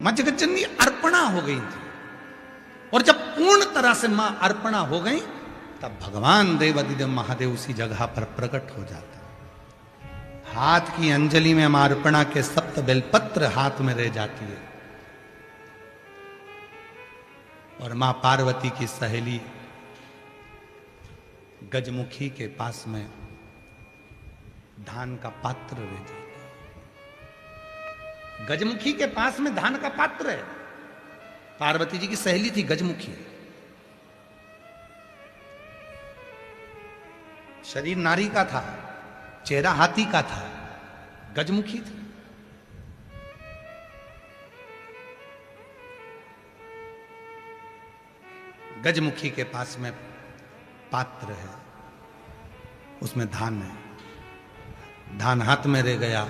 मां जगतजननी अर्पणा हो गई थी। और जब पूर्ण तरह से मां अर्पणा हो गई तब भगवान देवादिदेव महादेव उसी जगह पर प्रकट हो जाता। हाथ की अंजलि में मां अर्पणा के सप्त बेलपत्र हाथ में रह जाती है। और मां पार्वती की सहेली गजमुखी के पास में धान का पात्र रह जाता। गजमुखी के पास में धान का पात्र है। पार्वती जी की सहेली थी गजमुखी। शरीर नारी का था, चेहरा हाथी का था, गजमुखी थी। गजमुखी के पास में पात्र है, उसमें धान है। धान हाथ में रह गया।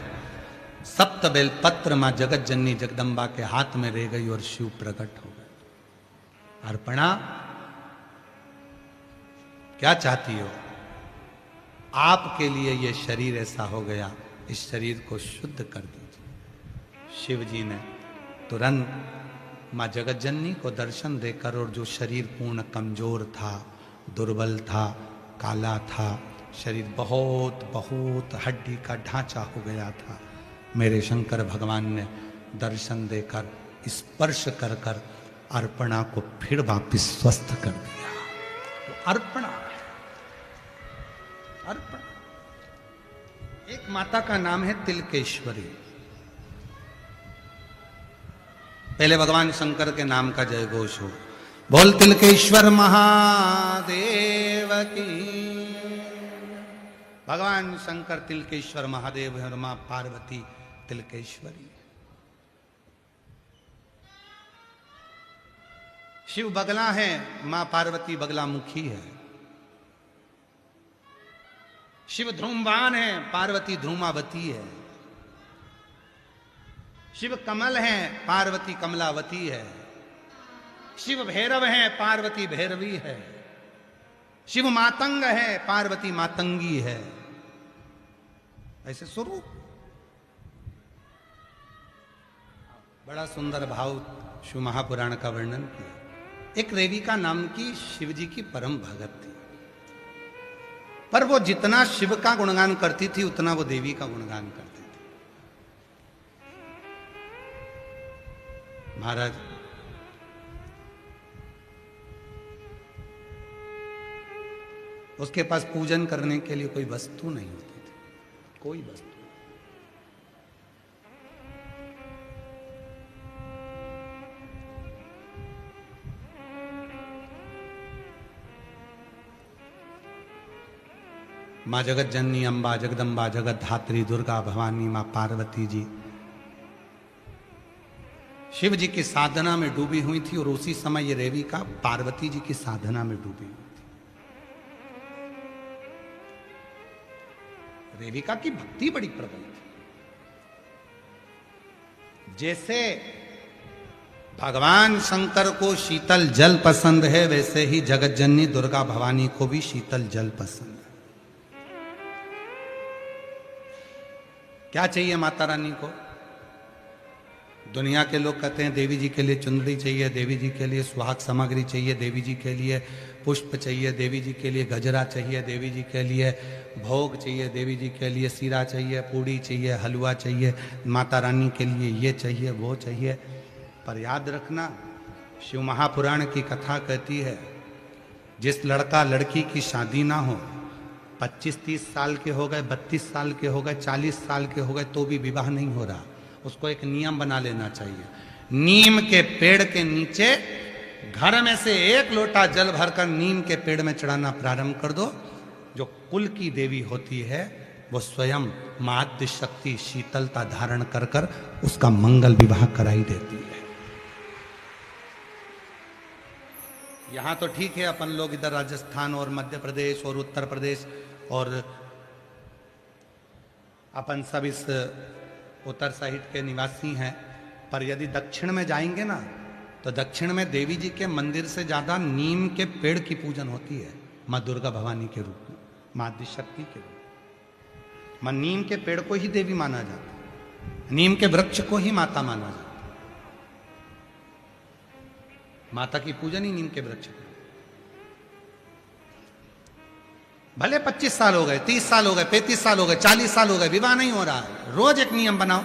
सप्त बेल पत्र मां जगत जननी जगदम्बा के हाथ में रह गई और शिव प्रकट हो गए। अर्पणा, क्या चाहती हो? आपके लिए यह शरीर ऐसा हो गया, इस शरीर को शुद्ध कर दीजिए। शिव जी ने तुरंत मां जगत जननी को दर्शन देकर, और जो शरीर पूर्ण कमजोर था, दुर्बल था, काला था, शरीर बहुत बहुत हड्डी का ढांचा हो गया था, मेरे शंकर भगवान ने दर्शन देकर, स्पर्श कर कर अर्पणा को फिर वापिस स्वस्थ कर दिया। तो अर्पणा, अर्पणा। एक माता का नाम है तिलकेश्वरी। पहले भगवान शंकर के नाम का जय घोष हो। बोल तिलकेश्वर महादेव की। भगवान शंकर तिलकेश्वर महादेव है और मां पार्वती तिलकेश्वरी। शिव बगला है, मां पार्वती बगला मुखी है। शिव ध्रुमवान है, पार्वती ध्रुमावती है। शिव कमल है, पार्वती कमलावती है। शिव भैरव है, पार्वती भैरवी है। शिव मातंग है, पार्वती मातंगी है। ऐसे स्वरूप बड़ा सुंदर भाव शिव महापुराण का वर्णन किया। एक रेविका नाम की शिव जी की परम भगत थी, पर वो जितना शिव का गुणगान करती थी उतना वो देवी का गुणगान करती थी। महाराज, उसके पास पूजन करने के लिए कोई वस्तु नहीं होती थी, कोई वस्तु। मां जगत जननी अंबा जगदम्बा जगत धात्री दुर्गा भवानी मां पार्वती जी शिव जी की साधना में डूबी हुई थी। और उसी समय ये रेविका पार्वती जी की साधना में डूबी हुई थी। रेविका की भक्ति बड़ी प्रबल थी। जैसे भगवान शंकर को शीतल जल पसंद है, वैसे ही जगत जननी दुर्गा भवानी को भी शीतल जल पसंद है। क्या चाहिए माता रानी को? दुनिया के लोग कहते हैं देवी जी के लिए चुंदड़ी चाहिए, देवी जी के लिए सुहाग सामग्री चाहिए, देवी जी के लिए पुष्प चाहिए, देवी जी के लिए गजरा चाहिए, देवी जी के लिए भोग चाहिए, देवी जी के लिए सीरा चाहिए, पूड़ी चाहिए, हलवा चाहिए, माता रानी के लिए ये चाहिए वो चाहिए। पर याद रखना, शिव महापुराण की कथा कहती है, जिस लड़का लड़की की शादी ना हो, 25-30 साल के हो गए, 32 साल के हो गए, 40 साल के हो गए, तो भी विवाह नहीं हो रहा, उसको एक नियम बना लेना चाहिए। नीम के पेड़ के नीचे घर में से एक लोटा जल भरकर नीम के पेड़ में चढ़ाना प्रारंभ कर दो। जो कुल की देवी होती है वो स्वयं माद्य शक्ति शीतलता धारण कर कर उसका मंगल विवाह कराई देती है। यहां तो ठीक है, अपन लोग इधर राजस्थान और मध्य प्रदेश और उत्तर प्रदेश और अपन सब इस उत्तर साइड के निवासी हैं, पर यदि दक्षिण में जाएंगे ना, तो दक्षिण में देवी जी के मंदिर से ज्यादा नीम के पेड़ की पूजन होती है, मां दुर्गा भवानी के रूप में, मां आदिशक्ति के रूप में। मां नीम के पेड़ को ही देवी माना जाता है, नीम के वृक्ष को ही माता माना जाता है। माता की पूजन ही नीम के वृक्ष पर। भले 25 साल हो गए, 30 साल हो गए, 35 साल हो गए, 40 साल हो गए, विवाह नहीं हो रहा है, रोज एक नियम बनाओ,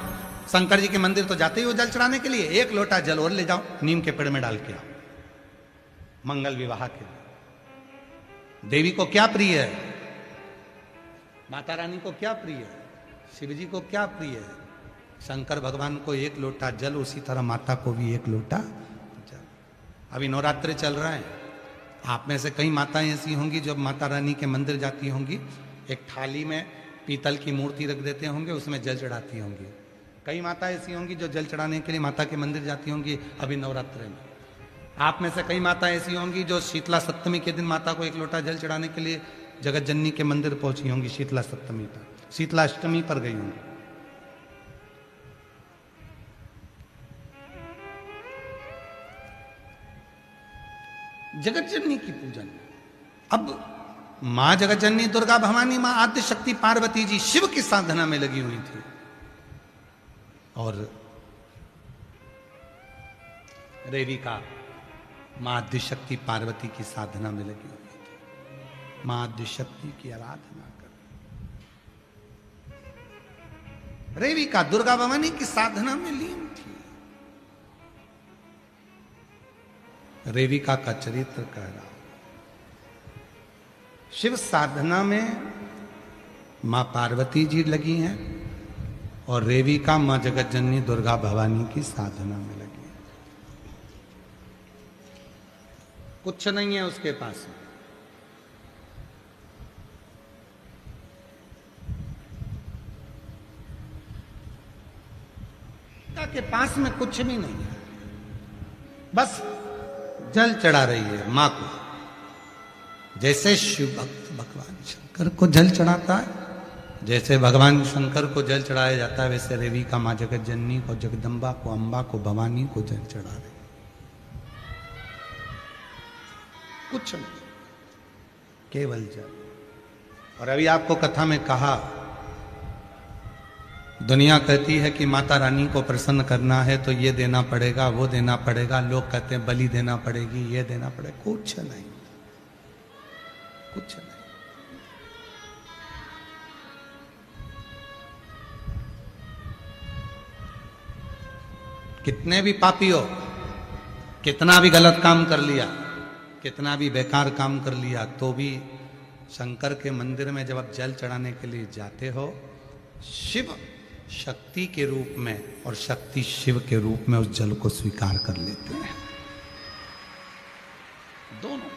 शंकर जी के मंदिर तो जाते ही हो जल चढ़ाने के लिए, एक लोटा जल और ले जाओ, नीम के पेड़ में डाल के आओ, मंगल विवाह के लिए। देवी को क्या प्रिय है? माता रानी को क्या प्रिय है? शिव जी को क्या प्रिय है? शंकर भगवान को एक लोटा जल, उसी तरह माता को भी एक लोटा जल। अभी नवरात्रि चल रहा है, आप में से कई माताएं ऐसी होंगी जो माता रानी के मंदिर जाती होंगी, एक थाली में पीतल की मूर्ति रख देते होंगे, उसमें जल चढ़ाती होंगी। कई माता ऐसी होंगी जो जल चढ़ाने के लिए माता के मंदिर जाती होंगी अभी नवरात्रि में। आप में से कई माता ऐसी होंगी जो शीतला सप्तमी के दिन माता को एक लोटा जल चढ़ाने के लिए जगत जननी के मंदिर पहुंची होंगी, शीतला सप्तमी पर, शीतला अष्टमी पर गई होंगी। जगत जननी की पूजन। अब मां जगत जननी दुर्गा भवानी, मां आद्य शक्ति पार्वती जी शिव की साधना में लगी हुई थी, और रेविका मां आद्य शक्ति पार्वती की साधना में लगी हुई थी, मां आद्य शक्ति की आराधना कर। रेविका दुर्गा भवानी की साधना में लीन थी। रेविका का चरित्र कह रहा हूं। शिव साधना में मां पार्वती जी लगी हैं और रेविका मां जगत जननी दुर्गा भवानी की साधना में लगी है। कुछ नहीं है उसके पास। के पास में कुछ भी नहीं है, बस जल चढ़ा रही है मां को। जैसे शिव भक्त भगवान शंकर को जल चढ़ाता है, जैसे भगवान शंकर को जल चढ़ाया जाता है, वैसे रेविका मां जगत जननी को, जगदम्बा को, अम्बा को, भवानी को जल चढ़ा रही। कुछ नहीं, केवल जल। और अभी आपको कथा में कहा, दुनिया कहती है कि माता रानी को प्रसन्न करना है तो ये देना पड़ेगा, वो देना पड़ेगा। लोग कहते हैं बलि देना पड़ेगी, ये देना पड़ेगा। कुछ नहीं, कुछ नहीं। कितने भी पापी हो, कितना भी गलत काम कर लिया, कितना भी बेकार काम कर लिया, तो भी शंकर के मंदिर में जब आप जल चढ़ाने के लिए जाते हो, शिव शक्ति के रूप में और शक्ति शिव के रूप में उस जल को स्वीकार कर लेते हैं, दोनों।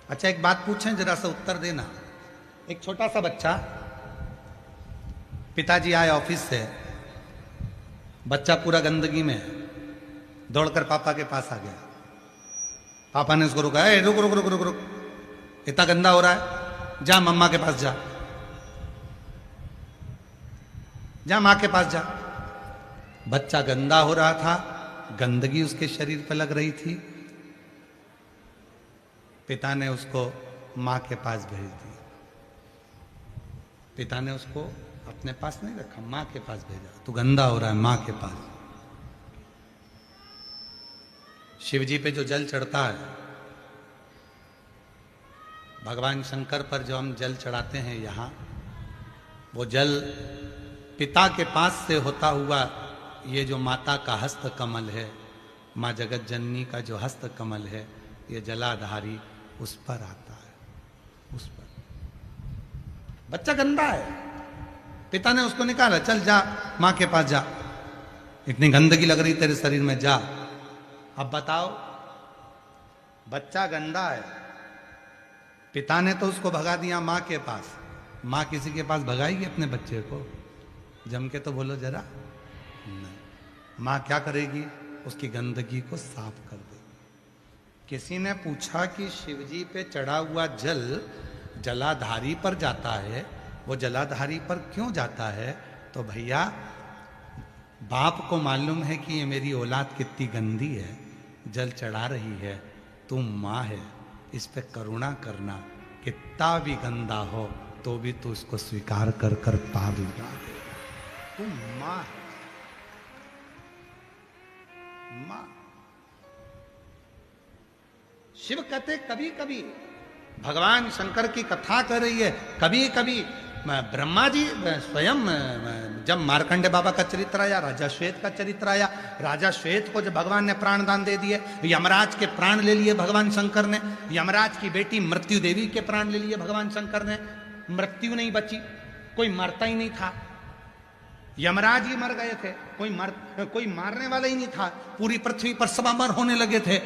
अच्छा, एक बात पूछें, जरा सा उत्तर देना। एक छोटा सा बच्चा, पिताजी आए ऑफिस से, बच्चा पूरा गंदगी में दौड़कर पापा के पास आ गया। पापा ने उसको रुका, रुक रुक रुक रुक रुक, इतना गंदा हो रहा है, जा मम्मा के पास जा, जा मां के पास जा। बच्चा गंदा हो रहा था, गंदगी उसके शरीर पर लग रही थी। पिता ने उसको मां के पास भेज दिया। पिता ने उसको अपने पास नहीं रखा, मां के पास भेजा। तू गंदा हो रहा है, मां के पास। शिव जी पे जो जल चढ़ता है, भगवान शंकर पर जो हम जल चढ़ाते हैं यहां, वो जल पिता के पास से होता हुआ ये जो माता का हस्त कमल है, माँ जगत जननी का जो हस्त कमल है, ये जलाधारी उस पर आता है, उस पर। बच्चा गंदा है, पिता ने उसको निकाला, चल जा माँ के पास जा, इतनी गंदगी लग रही तेरे शरीर में, जा। अब बताओ, बच्चा गंदा है, पिता ने तो उसको भगा दिया माँ के पास। माँ किसी के पास भगाएगी अपने बच्चे को? जम के तो बोलो जरा, नहीं। माँ क्या करेगी? उसकी गंदगी को साफ कर देगी। किसी ने पूछा कि शिवजी पे चढ़ा हुआ जल जलाधारी पर जाता है, वो जलाधारी पर क्यों जाता है? तो भैया, बाप को मालूम है कि ये मेरी औलाद कितनी गंदी है, जल चढ़ा रही है, तुम माँ है, इस पे करुणा करना, कितना भी गंदा हो तो भी तू उसको स्वीकार कर कर पार लगा दे। तुम माँ है, ब्रह्मा। शिव कहते कभी कभी भगवान शंकर की कथा कर रही है, कभी कभी ब्रह्मा जी स्वयं, जब मार्कंडे बाबा का चरित्र आया, राजा श्वेत का चरित्र आया, राजा श्वेत को जब भगवान ने प्राण दान दे दिए, यमराज के प्राण ले लिए भगवान शंकर ने, यमराज की बेटी मृत्यु देवी के प्राण ले लिए भगवान शंकर ने, मृत्यु नहीं बची, कोई मरता ही नहीं था, यमराज ही मर गए थे, कोई मारने वाला ही नहीं था, पूरी पृथ्वी पर सब अमर होने लगे थे।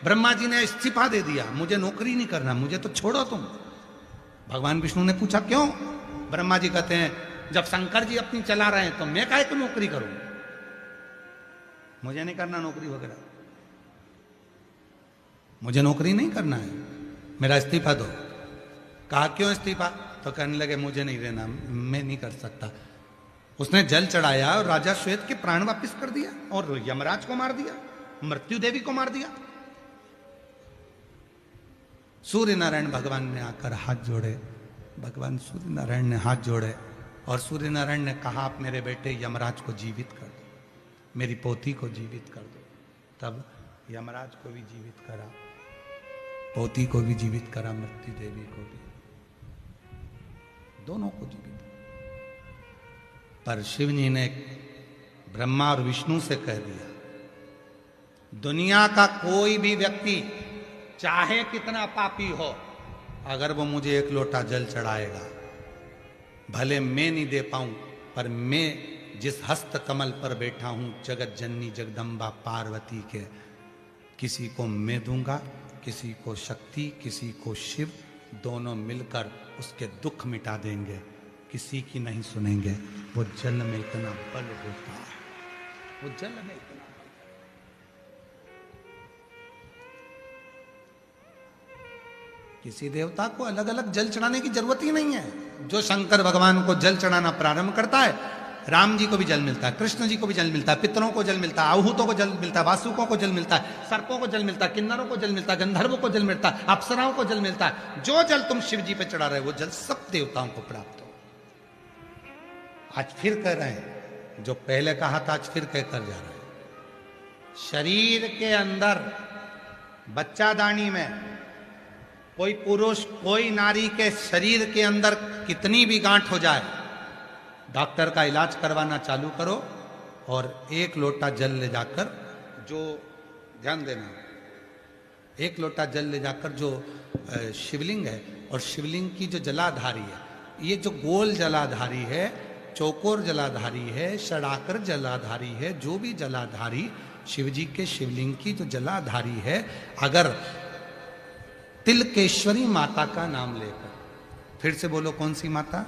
ब्रह्मा जी ने इस्तीफा दे दिया, मुझे नौकरी नहीं करना, मुझे तो छोड़ो तुम। भगवान विष्णु ने पूछा क्यों? ब्रह्मा जी कहते हैं जब शंकर जी अपनी चला रहे हैं तो मैं काहे को नौकरी करूं, मुझे नहीं करना नौकरी वगैरह, मुझे नौकरी नहीं करना है, मेरा इस्तीफा दो। कहा क्यों इस्तीफा? तो कहने लगे मुझे नहीं रहना, मैं नहीं कर सकता। उसने जल चढ़ाया और राजा श्वेत के प्राण वापिस कर दिया और यमराज को मार दिया, मृत्यु देवी को मार दिया। सूर्य नारायण भगवान ने आकर हाथ जोड़े, भगवान सूर्य नारायण ने हाथ जोड़े और सूर्य नारायण ने कहा आप मेरे बेटे यमराज को जीवित कर दो, मेरी पोती को जीवित कर दो। तब यमराज को भी जीवित करा, पोती को भी जीवित करा, मृत्यु देवी को भी, दोनों को जीवित। पर शिव जी ने ब्रह्मा और विष्णु से कह दिया दुनिया का कोई भी व्यक्ति चाहे कितना पापी हो, अगर वो मुझे एक लोटा जल चढ़ाएगा, भले मैं नहीं दे पाऊं, पर मैं जिस हस्त कमल पर बैठा हूं जगत जननी जगदम्बा पार्वती के, किसी को मैं दूंगा, किसी को शक्ति, किसी को शिव, दोनों मिलकर उसके दुख मिटा देंगे, किसी की नहीं सुनेंगे। वो जल में इतना बल होता है, वो जल में इतना, किसी देवता को अलग अलग जल चढ़ाने की जरूरत ही नहीं है। जो शंकर भगवान को जल चढ़ाना प्रारंभ करता है, राम जी को भी जल मिलता है, कृष्ण जी को भी जल मिलता है, पितरों को जल मिलता है, आहूतों को जल मिलता है, वासुकों को जल मिलता है, सर्पों को जल मिलता है, किन्नरों को जल मिलता है, गंधर्वों को जल मिलता है, अप्सराओं को जल मिलता है। जो जल तुम शिव जी पे चढ़ा रहे हो वो जल सब देवताओं को प्राप्त हो। आज फिर कह रहे हैं, जो पहले कहा था आज फिर कहकर जा रहे हैं। शरीर के अंदर बच्चादानी में कोई पुरुष कोई नारी के शरीर के अंदर कितनी भी गांठ हो जाए, डॉक्टर का इलाज करवाना चालू करो और एक लोटा जल ले जाकर, जो ध्यान देना, एक लोटा जल ले जाकर जो शिवलिंग है, और शिवलिंग की जो जलाधारी है, ये जो गोल जलाधारी है, चौकोर जलाधारी है, षडाकर जलाधारी है, जो भी जलाधारी शिव जी के शिवलिंग की जो जलाधारी है, अगर तिलकेश्वरी माता का नाम लेकर, फिर से बोलो कौन सी माता?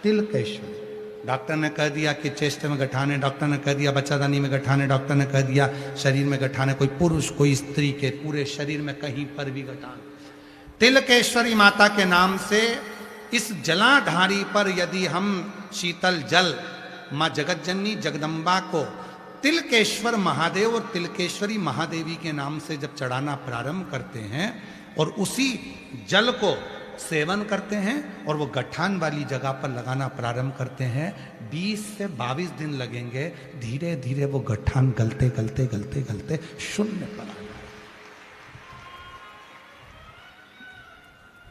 तिलकेश्वरी। डॉक्टर ने कह दिया कि चेस्ट में गठाने, डॉक्टर ने कह दिया बच्चादानी में गठाने, डॉक्टर ने कह दिया शरीर में गठाने, कोई पुरुष कोई स्त्री के पूरे शरीर में कहीं पर भी गठाने, तिलकेश्वरी माता के नाम से इस जलाधारी पर यदि हम शीतल जल मां जगतजननी जगदम्बा को तिलकेश्वर महादेव और तिलकेश्वरी महादेवी के नाम से जब चढ़ाना प्रारंभ करते हैं और उसी जल को सेवन करते हैं और वो गठान वाली जगह पर लगाना प्रारंभ करते हैं, 20 से 22 दिन लगेंगे, धीरे धीरे वो गठान गलते गलते गलते गलते शून्य पर आ जाए।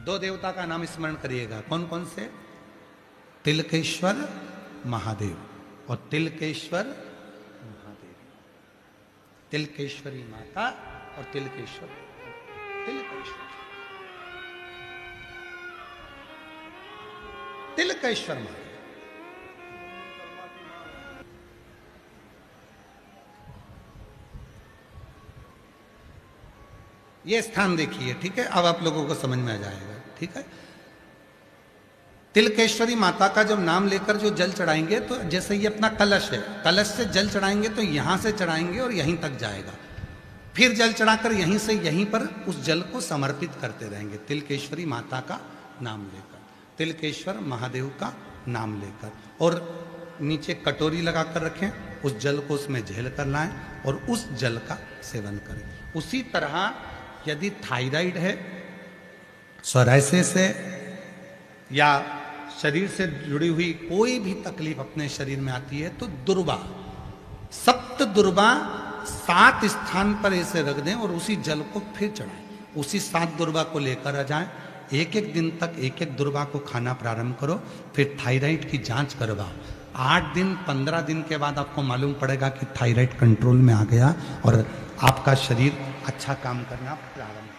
दो देवता का नाम स्मरण करिएगा, कौन कौन से? तिलकेश्वर महादेव और तिलकेश्वर महादेव, तिलकेश्वरी माता और तिलकेश्वर तिलकेश्वर महादेव। ये स्थान देखिए, ठीक है, अब आप लोगों को समझ में आ जाएगा, ठीक है। तिलकेश्वरी माता का जब नाम लेकर जो जल चढ़ाएंगे, तो जैसे ये अपना कलश है, कलश से जल चढ़ाएंगे तो यहां से चढ़ाएंगे और यहीं तक जाएगा, फिर जल चढ़ाकर यहीं से यहीं पर उस जल को समर्पित करते रहेंगे, तिलकेश्वरी माता का नाम लेकर, तिलकेश्वर महादेव का नाम लेकर, और नीचे कटोरी लगाकर रखें, उस जल को उसमें झेल कर लाएं और उस जल का सेवन करें। उसी तरह यदि थायराइड है, सोराइसिस है, या शरीर से जुड़ी हुई कोई भी तकलीफ अपने शरीर में आती है, तो दुर्वा, सप्त दुर्वा 7 स्थान पर ऐसे रख दें और उसी जल को फिर चढ़ाएं, उसी 7 दुर्वा को लेकर आ जाएं। एक एक दिन तक एक एक दुर्वा को खाना प्रारंभ करो, फिर थायराइड की जांच करवाओ। 8 दिन 15 दिन के बाद आपको मालूम पड़ेगा कि थायराइड कंट्रोल में आ गया और आपका शरीर अच्छा काम करना प्रारंभ